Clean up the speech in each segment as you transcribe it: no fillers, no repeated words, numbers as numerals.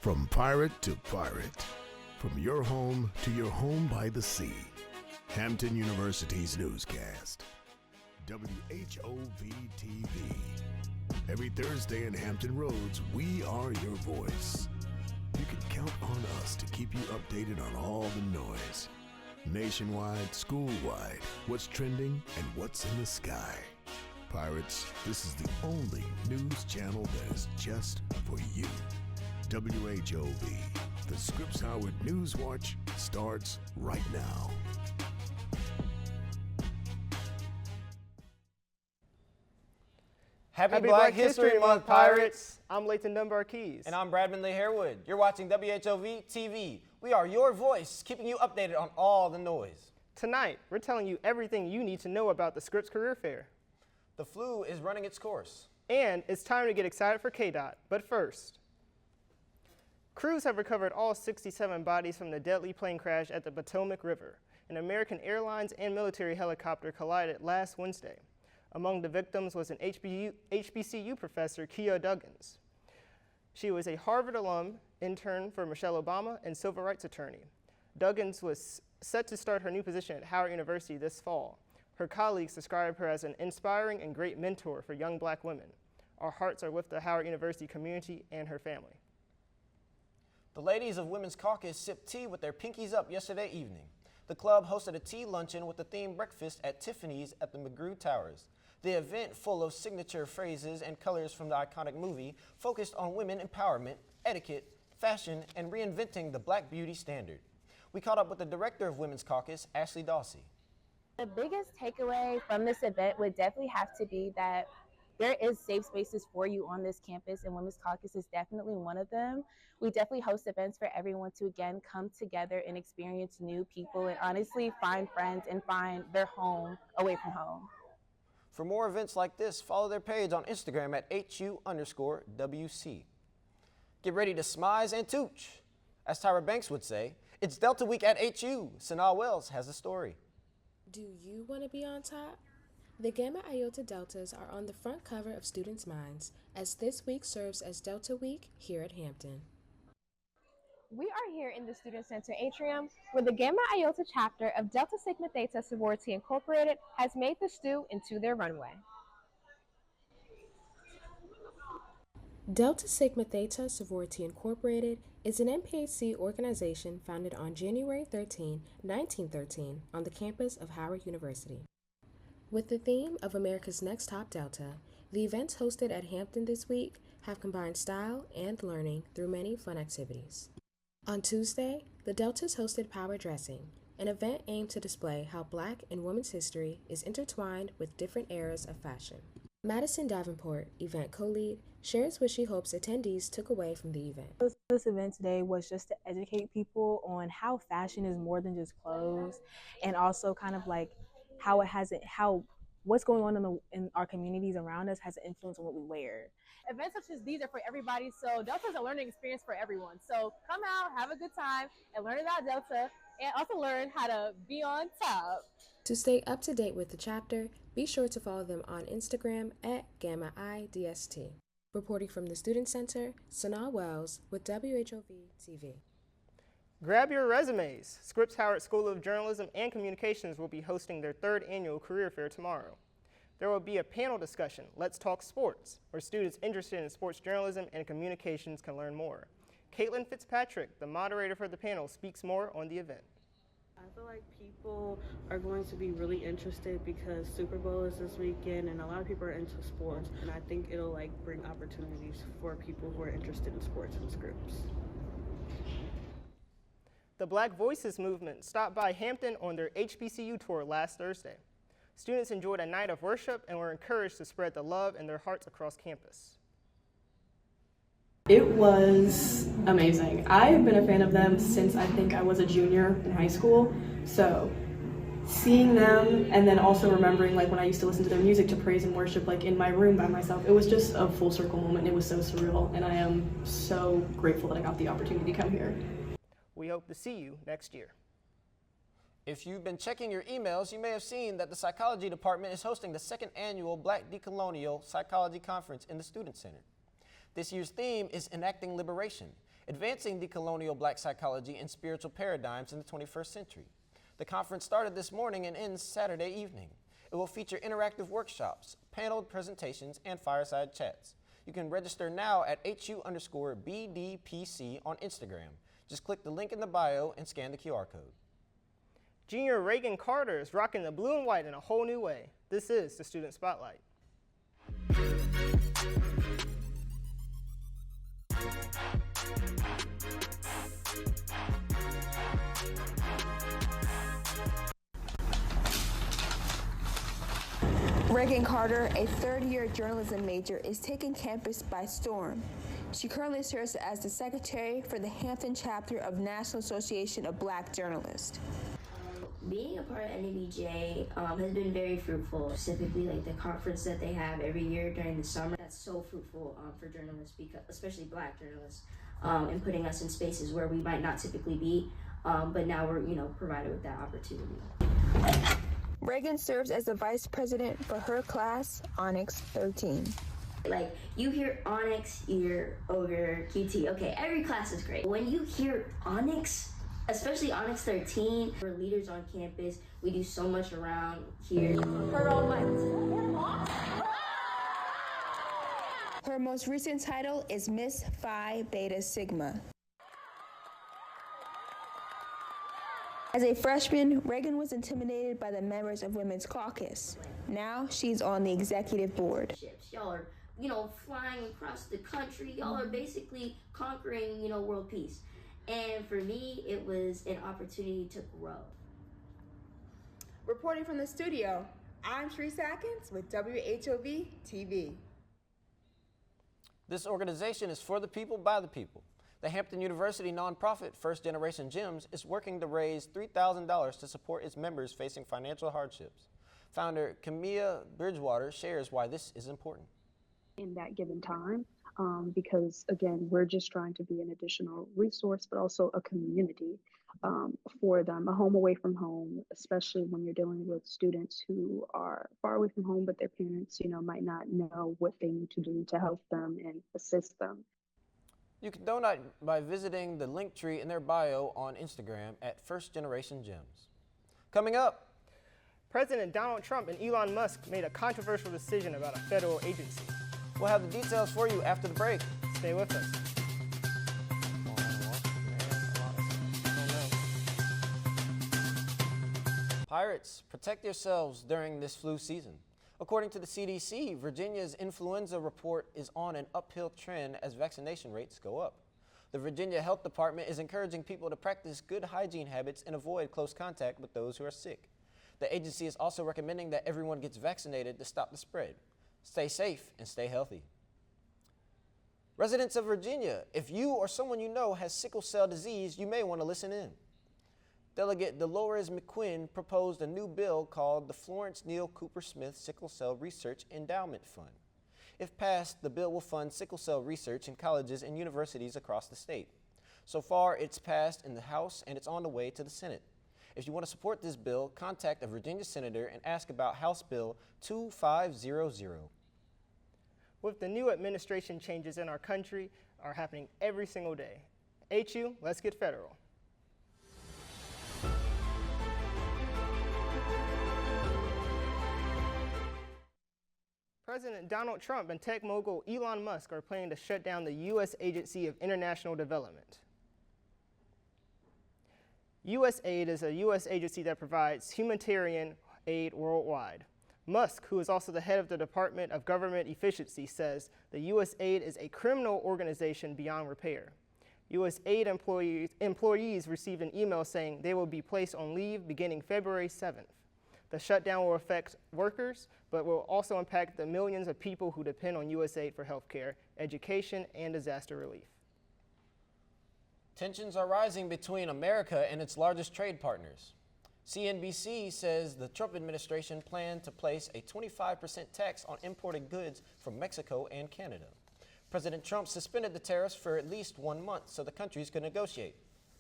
From pirate to pirate, from your home to your home by the sea, Hampton University's newscast, WHOV-TV. Every Thursday in Hampton Roads, we are your voice. You can count on us to keep you updated on all the noise. Nationwide, school-wide, what's trending and what's in the sky. Pirates, this is the only news channel that is just for you. WHOV, the Scripps Howard News Watch starts right now. Happy Black History Month, Pirates! I'm Layton Dunbar Keys. And I'm Bradman Lee Harewood. You're watching WHOV TV. We are your voice, keeping you updated on all the noise. Tonight, we're telling you everything you need to know about the Scripps Career Fair. The flu is running its course. And it's time to get excited for KDOT. But first, crews have recovered all 67 bodies from the deadly plane crash at the Potomac River. An American Airlines and military helicopter collided last Wednesday. Among the victims was an HBCU professor, Kia Duggins. She was a Harvard alum, intern for Michelle Obama, and civil rights attorney. Duggins was set to start her new position at Howard University this fall. Her colleagues describe her as an inspiring and great mentor for young Black women. Our hearts are with the Howard University community and her family. The ladies of Women's Caucus sipped tea with their pinkies up yesterday evening. The club hosted a tea luncheon with a themed breakfast at Tiffany's at the McGrew Towers. The event, full of signature phrases and colors from the iconic movie, focused on women empowerment, etiquette, fashion, and reinventing the Black beauty standard. We caught up with the director of Women's Caucus, Ashley Dawsey. The biggest takeaway from this event would definitely have to be that there is safe spaces for you on this campus, and Women's Caucus is definitely one of them. We definitely host events for everyone to, again, come together and experience new people and honestly find friends and find their home away from home. For more events like this, follow their page on Instagram at HU_WC. Get ready to smize and tooch. As Tyra Banks would say, it's Delta Week at HU. Sanaa Wells has a story. Do you want to be on top? The Gamma Iota Deltas are on the front cover of students' minds, as this week serves as Delta Week here at Hampton. We are here in the Student Center atrium, where the Gamma Iota chapter of Delta Sigma Theta Sorority Incorporated has made the stew into their runway. Delta Sigma Theta Sorority Incorporated is an MPHC organization founded on January 13, 1913, on the campus of Howard University. With the theme of America's Next Top Delta, the events hosted at Hampton this week have combined style and learning through many fun activities. On Tuesday, the Deltas hosted Power Dressing, an event aimed to display how Black and women's history is intertwined with different eras of fashion. Madison Davenport, event co-lead, shares what she hopes attendees took away from the event. This event today was just to educate people on how fashion is more than just clothes, and also kind of like how what's going on in our communities around us has an influence on what we wear. Events such as these are for everybody, so Delta is a learning experience for everyone. So come out, have a good time, and learn about Delta, and also learn how to be on top. To stay up to date with the chapter, be sure to follow them on Instagram at GammaIDST. Reporting from the Student Center, Sanaa Wells with WHOV TV. Grab your resumes. Scripps Howard School of Journalism and Communications will be hosting their third annual career fair tomorrow. There will be a panel discussion, Let's Talk Sports, where students interested in sports journalism and communications can learn more. Caitlin Fitzpatrick, the moderator for the panel, speaks more on the event. I feel like people are going to be really interested because Super Bowl is this weekend and a lot of people are into sports, and I think it'll bring opportunities for people who are interested in sports and Scripps. The Black Voices movement stopped by Hampton on their HBCU tour last Thursday. Students enjoyed a night of worship and were encouraged to spread the love in their hearts across campus. It was amazing. I've been a fan of them since I think I was a junior in high school. So seeing them and then also remembering when I used to listen to their music to praise and worship in my room by myself, it was just a full circle moment. It was so surreal, and I am so grateful that I got the opportunity to come here. We hope to see you next year. If you've been checking your emails, you may have seen that the Psychology Department is hosting the second annual Black Decolonial Psychology Conference in the Student Center. This year's theme is Enacting Liberation, Advancing Decolonial Black Psychology and Spiritual Paradigms in the 21st Century. The conference started this morning and ends Saturday evening. It will feature interactive workshops, paneled presentations, and fireside chats. You can register now at HU_BDPC on Instagram. Just click the link in the bio and scan the QR code. Junior Reagan Carter is rocking the blue and white in a whole new way. This is the Student Spotlight. Reagan Carter, a third-year journalism major, is taking campus by storm. She currently serves as the secretary for the Hampton chapter of National Association of Black Journalists. Being a part of NABJ has been very fruitful, specifically like the conference that they have every year during the summer. That's so fruitful for journalists, because, especially Black journalists, and putting us in spaces where we might not typically be, but now we're provided with that opportunity. Reagan serves as the vice president for her class, Onyx 13. Like, you hear Onyx, you hear Ogre, QT, okay, every class is great. When you hear Onyx, especially Onyx 13, we're leaders on campus. We do so much around here. Her most recent title is Miss Phi Beta Sigma. As a freshman, Reagan was intimidated by the members of Women's Caucus. Now she's on the executive board. Y'all are, flying across the country. Y'all are basically conquering, world peace. And for me, it was an opportunity to grow. Reporting from the studio, I'm Sharice Atkins with WHOV TV. This organization is for the people, by the people. The Hampton University nonprofit First Generation Gems is working to raise $3,000 to support its members facing financial hardships. Founder Camilla Bridgewater shares why this is important. In that given time, because again, we're just trying to be an additional resource, but also a community for them, a home away from home, especially when you're dealing with students who are far away from home, but their parents, might not know what they need to do to help them and assist them. You can donate by visiting the link tree in their bio on Instagram at First Generation Gems. Coming up, President Donald Trump and Elon Musk made a controversial decision about a federal agency. We'll have the details for you after the break. Stay with us. Pirates, protect yourselves during this flu season. According to the CDC, Virginia's influenza report is on an uphill trend as vaccination rates go up. The Virginia Health Department is encouraging people to practice good hygiene habits and avoid close contact with those who are sick. The agency is also recommending that everyone gets vaccinated to stop the spread. Stay safe and stay healthy. Residents of Virginia, if you or someone you know has sickle cell disease, you may want to listen in. Delegate Dolores McQuinn proposed a new bill called the Florence Neal Cooper Smith Sickle Cell Research Endowment Fund. If passed, the bill will fund sickle cell research in colleges and universities across the state. So far, it's passed in the House and it's on the way to the Senate. If you want to support this bill, contact a Virginia senator and ask about House Bill 2500. With the new administration, changes in our country are happening every single day. HU, let's get federal. President Donald Trump and tech mogul Elon Musk are planning to shut down the U.S. Agency of International Development. USAID is a U.S. agency that provides humanitarian aid worldwide. Musk, who is also the head of the Department of Government Efficiency, says the USAID is a criminal organization beyond repair. USAID employees received an email saying they will be placed on leave beginning February 7th. The shutdown will affect workers, but will also impact the millions of people who depend on USAID for healthcare, education, and disaster relief. Tensions are rising between America and its largest trade partners. CNBC says the Trump administration planned to place a 25% tax on imported goods from Mexico and Canada. President Trump suspended the tariffs for at least 1 month so the countries could negotiate.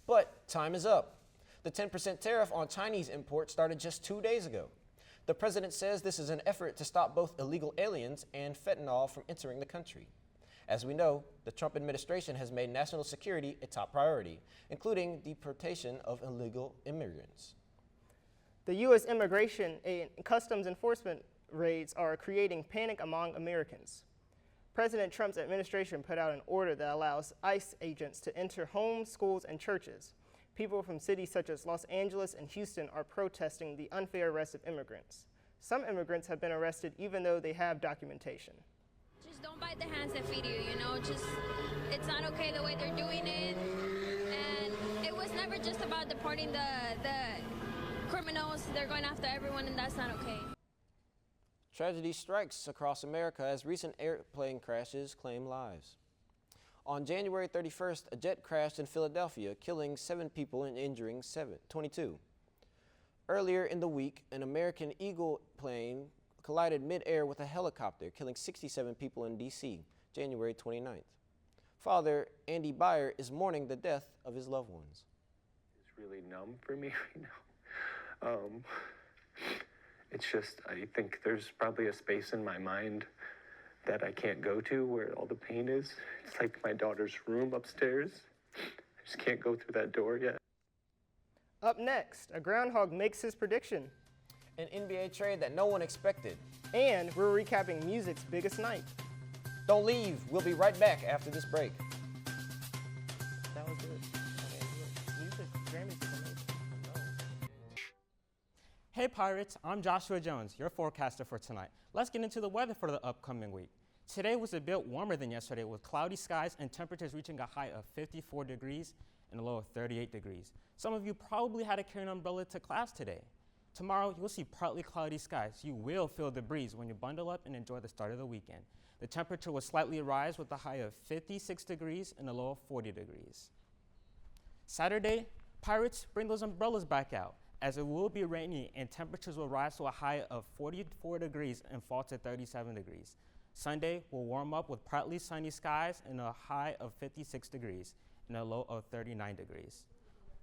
But time is up. The 10% tariff on Chinese imports started just 2 days ago. The president says this is an effort to stop both illegal aliens and fentanyl from entering the country. As we know, the Trump administration has made national security a top priority, including deportation of illegal immigrants. The U.S. Immigration and Customs Enforcement raids are creating panic among Americans. President Trump's administration put out an order that allows ICE agents to enter homes, schools, and churches. People from cities such as Los Angeles and Houston are protesting the unfair arrest of immigrants. Some immigrants have been arrested even though they have documentation. Just don't bite the hands that feed you, you know, just, it's not okay the way they're doing it. And it was never just about deporting the criminals, they're going after everyone, and that's not okay. Tragedy strikes across America as recent airplane crashes claim lives. On January 31st, a jet crashed in Philadelphia, killing 7 people and injuring 22. Earlier in the week, an American Eagle plane collided mid-air with a helicopter, killing 67 people in D.C., January 29th. Father Andy Byer is mourning the death of his loved ones. It's really numb for me right now. It's just, I think there's probably a space in my mind that I can't go to where all the pain is. It's like my daughter's room upstairs. I just can't go through that door yet. Up next, a groundhog makes his prediction. An NBA trade that no one expected. And we're recapping music's biggest night. Don't leave. We'll be right back after this break. That was good. Music, Grammys is amazing. Hey Pirates, I'm Joshua Jones, your forecaster for tonight. Let's get into the weather for the upcoming week. Today was a bit warmer than yesterday with cloudy skies and temperatures reaching a high of 54 degrees and a low of 38 degrees. Some of you probably had to carry an umbrella to class today. Tomorrow, you'll see partly cloudy skies. You will feel the breeze when you bundle up and enjoy the start of the weekend. The temperature will slightly rise with a high of 56 degrees and a low of 40 degrees. Saturday, Pirates, bring those umbrellas back out, as it will be rainy and temperatures will rise to a high of 44 degrees and fall to 37 degrees. Sunday will warm up with partly sunny skies and a high of 56 degrees and a low of 39 degrees.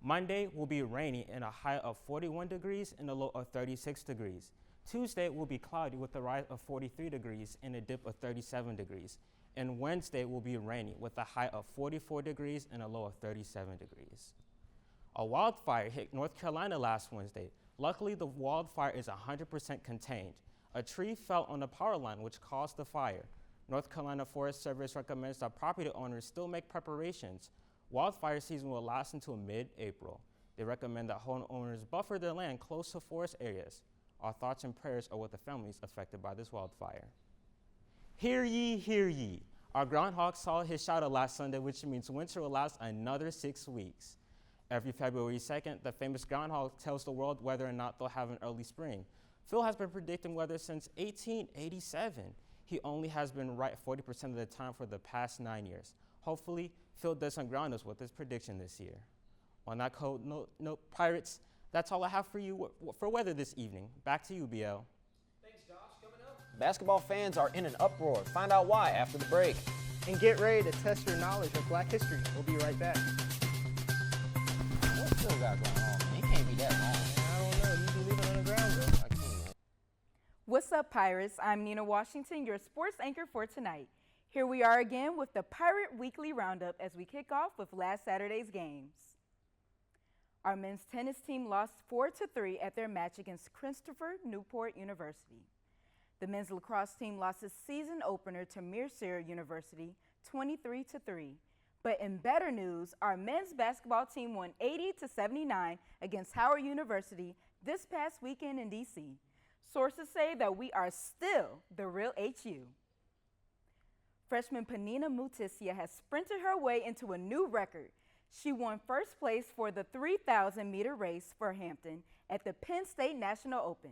Monday will be rainy and a high of 41 degrees and a low of 36 degrees. Tuesday will be cloudy with a rise of 43 degrees and a dip of 37 degrees. And Wednesday will be rainy with a high of 44 degrees and a low of 37 degrees. A wildfire hit North Carolina last Wednesday. Luckily, the wildfire is 100% contained. A tree fell on the power line, which caused the fire. North Carolina Forest Service recommends that property owners still make preparations. Wildfire season will last until mid-April. They recommend that homeowners buffer their land close to forest areas. Our thoughts and prayers are with the families affected by this wildfire. Hear ye, hear ye. Our groundhog saw his shadow last Sunday, which means winter will last another 6 weeks. Every February 2nd, the famous groundhog tells the world whether or not they'll have an early spring. Phil has been predicting weather since 1887. He only has been right 40% of the time for the past 9 years. Hopefully, Phil doesn't ground us with his prediction this year. On that cold note, Pirates, that's all I have for you for weather this evening. Back to you, BL. Thanks, Josh. Coming up, basketball fans are in an uproar. Find out why after the break. And get ready to test your knowledge of Black history. We'll be right back. What Phil got going on? He can't be that long. I don't know. You can leave it on the ground, though. I can't. What's up, Pirates? I'm Nina Washington, your sports anchor for tonight. Here we are again with the Pirate Weekly Roundup as we kick off with last Saturday's games. Our men's tennis team lost 4-3 at their match against Christopher Newport University. The men's lacrosse team lost its season opener to Mercer University 23-3. But in better news, our men's basketball team won 80-79 against Howard University this past weekend in D.C. Sources say that we are still the real HU. Freshman Panina Mutisia has sprinted her way into a new record. She won first place for the 3,000-meter race for Hampton at the Penn State National Open.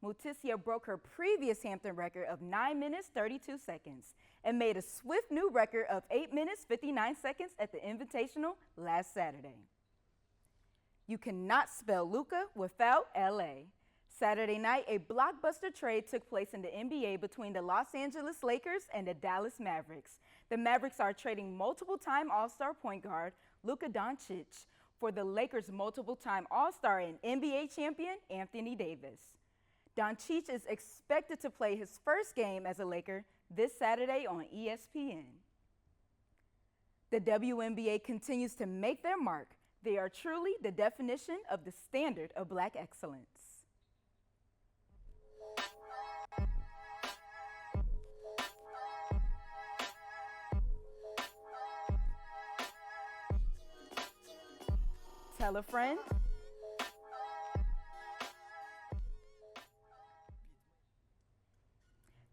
Mutisia broke her previous Hampton record of 9 minutes 32 seconds and made a swift new record of 8 minutes 59 seconds at the Invitational last Saturday. You cannot spell Luka without LA. Saturday night, a blockbuster trade took place in the NBA between the Los Angeles Lakers and the Dallas Mavericks. The Mavericks are trading multiple-time All-Star point guard Luka Doncic for the Lakers' multiple-time All-Star and NBA champion Anthony Davis. Doncic is expected to play his first game as a Laker this Saturday on ESPN. The WNBA continues to make their mark. They are truly the definition of the standard of Black excellence. Tell a friend.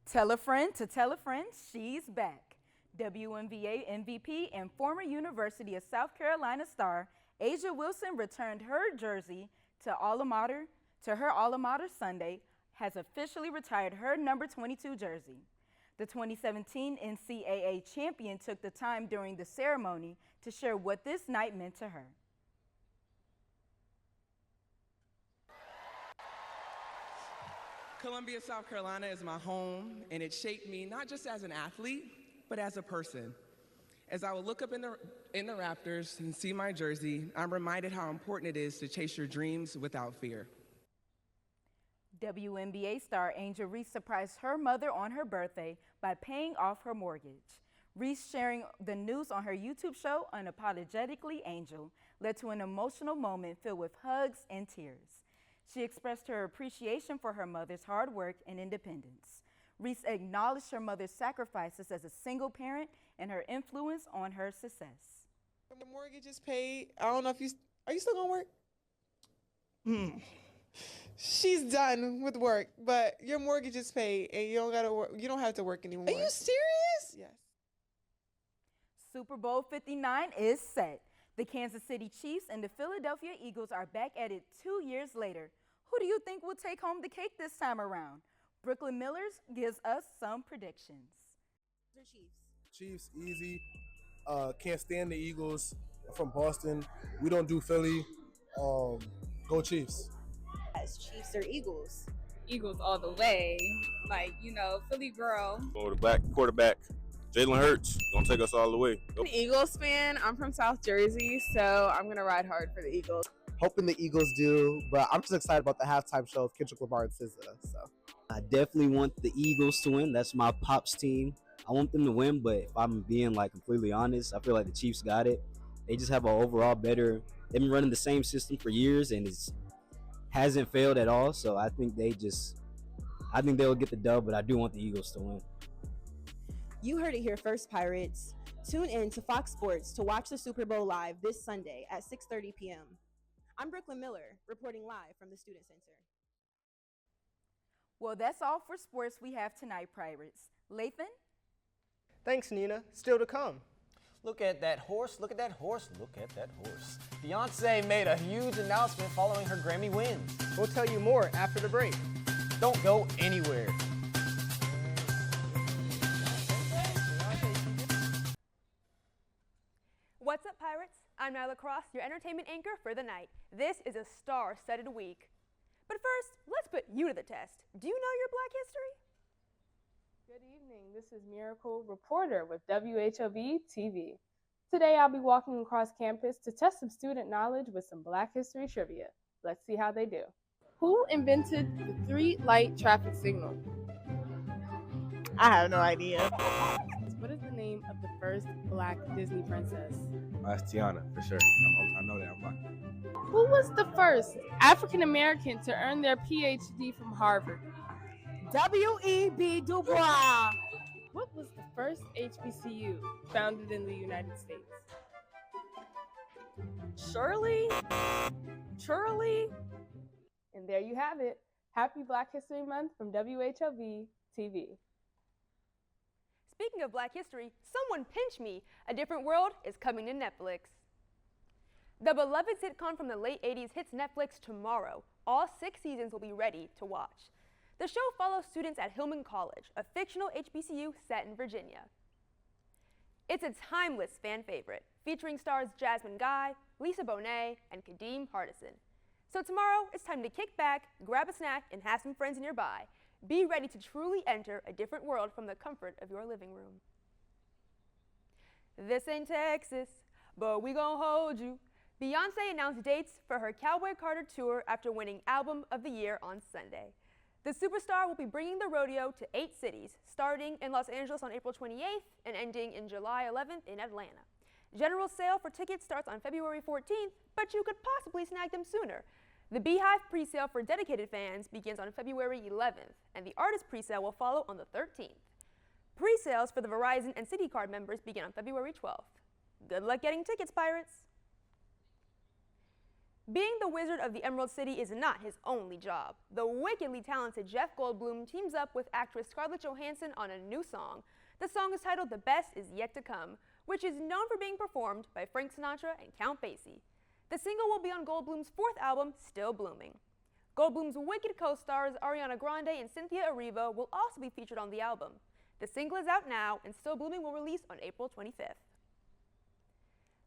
Tell a friend to tell a friend she's back. WNBA MVP and former University of South Carolina star Asia Wilson returned her jersey to her alma mater Sunday, has officially retired her number 22 jersey. The 2017 NCAA champion took the time during the ceremony to share what this night meant to her. Columbia, South Carolina is my home, and it shaped me not just as an athlete, but as a person. As I would look up in the rafters and see my jersey, I'm reminded how important it is to chase your dreams without fear. WNBA star Angel Reese surprised her mother on her birthday by paying off her mortgage. Reese sharing the news on her YouTube show, Unapologetically Angel, led to an emotional moment filled with hugs and tears. She expressed her appreciation for her mother's hard work and independence. Reese acknowledged her mother's sacrifices as a single parent and her influence on her success. The mortgage is paid. I don't know if are you still gonna work? She's done with work, but your mortgage is paid and you don't gotta work. You don't have to work anymore. Are you serious? Yes. Super Bowl 59 is set. The Kansas City Chiefs and the Philadelphia Eagles are back at it 2 years later. Who do you think will take home the cake this time around? Brooklyn Millers gives us some predictions. The Chiefs, easy. Can't stand the Eagles. I'm from Boston. We don't do Philly. Go Chiefs. As Chiefs or Eagles? Eagles all the way. Like, Philly girl. Or the black quarterback, Jalen Hurts, gonna take us all the way. I'm an Eagles fan. I'm from South Jersey, so I'm gonna ride hard for the Eagles. Hoping the Eagles do, but I'm just excited about the halftime show of Kendrick Lamar and SZA. So I definitely want the Eagles to win. That's my Pops team. I want them to win, but if I'm being completely honest, I feel like the Chiefs got it. They just have an overall better. They've been running the same system for years, and it hasn't failed at all. So I think they'll get the dub, but I do want the Eagles to win. You heard it here first, Pirates. Tune in to Fox Sports to watch the Super Bowl live this Sunday at 6:30 p.m. I'm Brooklyn Miller, reporting live from the Student Center. Well, that's all for sports we have tonight, Pirates. Lathan? Thanks, Nina. Still to come. Look at that horse, look at that horse, look at that horse. Beyonce made a huge announcement following her Grammy wins. We'll tell you more after the break. Don't go anywhere. What's up, Pirates? I'm Nyla Cross, your entertainment anchor for the night. This is a star-studded week. But first, let's put you to the test. Do you know your Black history? Good evening. This is Miracle Reporter with WHOV TV. Today I'll be walking across campus to test some student knowledge with some Black history trivia. Let's see how they do. Who invented the 3-light traffic signal? I have no idea. What is the name of the first Black Disney princess? That's Tiana, for sure. I know that. I'm Black. Who was the first African American to earn their PhD from Harvard? W.E.B. Du Bois. What was the first HBCU founded in the United States? Shirley? And there you have it. Happy Black History Month from WHOV TV. Speaking of Black history, someone pinch me. A Different World is coming to Netflix. The beloved sitcom from the late 80s hits Netflix tomorrow. All 6 seasons will be ready to watch. The show follows students at Hillman College, a fictional HBCU set in Virginia. It's a timeless fan favorite, featuring stars Jasmine Guy, Lisa Bonet, and Kadeem Hardison. So tomorrow, it's time to kick back, grab a snack, and have some friends nearby. Be ready to truly enter a different world from the comfort of your living room. This ain't Texas, but we gon' hold you. Beyonce announced dates for her Cowboy Carter tour after winning Album of the Year on Sunday. The superstar will be bringing the rodeo to 8 cities, starting in Los Angeles on April 28th and ending in July 11th in Atlanta. General sale for tickets starts on February 14th, but you could possibly snag them sooner. The Beehive presale for dedicated fans begins on February 11th, and the artist presale will follow on the 13th. Presales for the Verizon and Citi Card members begin on February 12th. Good luck getting tickets, Pirates! Being the Wizard of the Emerald City is not his only job. The wickedly talented Jeff Goldblum teams up with actress Scarlett Johansson on a new song. The song is titled The Best Is Yet to Come, which is known for being performed by Frank Sinatra and Count Basie. The single will be on Goldblum's fourth album, Still Blooming. Goldblum's wicked co-stars Ariana Grande and Cynthia Erivo will also be featured on the album. The single is out now, and Still Blooming will release on April 25th.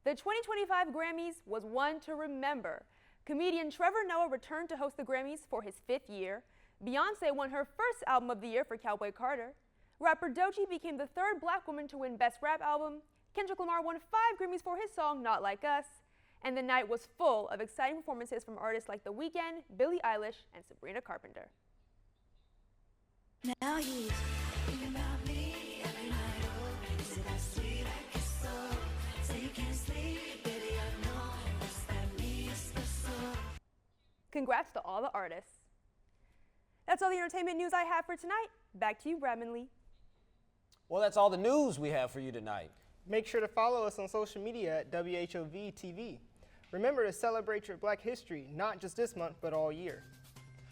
The 2025 Grammys was one to remember. Comedian Trevor Noah returned to host the Grammys for his 5th year. Beyoncé won her first album of the year for Cowboy Carter. Rapper Doechii became the 3rd black woman to win Best Rap Album. Kendrick Lamar won 5 Grammys for his song Not Like Us. And the night was full of exciting performances from artists like The Weeknd, Billie Eilish, and Sabrina Carpenter. Now he's thinking about me every night. Oh, is it that sweet I kiss so? Say you can't sleep, baby, I know. What's that means the soul? Congrats to all the artists. That's all the entertainment news I have for tonight. Back to you, Bradman Lee. Well, that's all the news we have for you tonight. Make sure to follow us on social media at WHOV TV. Remember to celebrate your Black history, not just this month, but all year.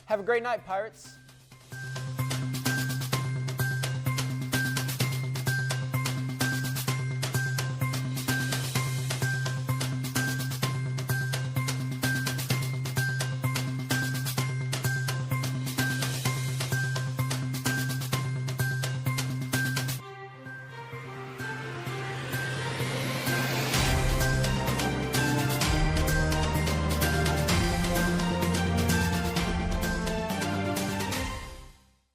Have a great night, Pirates.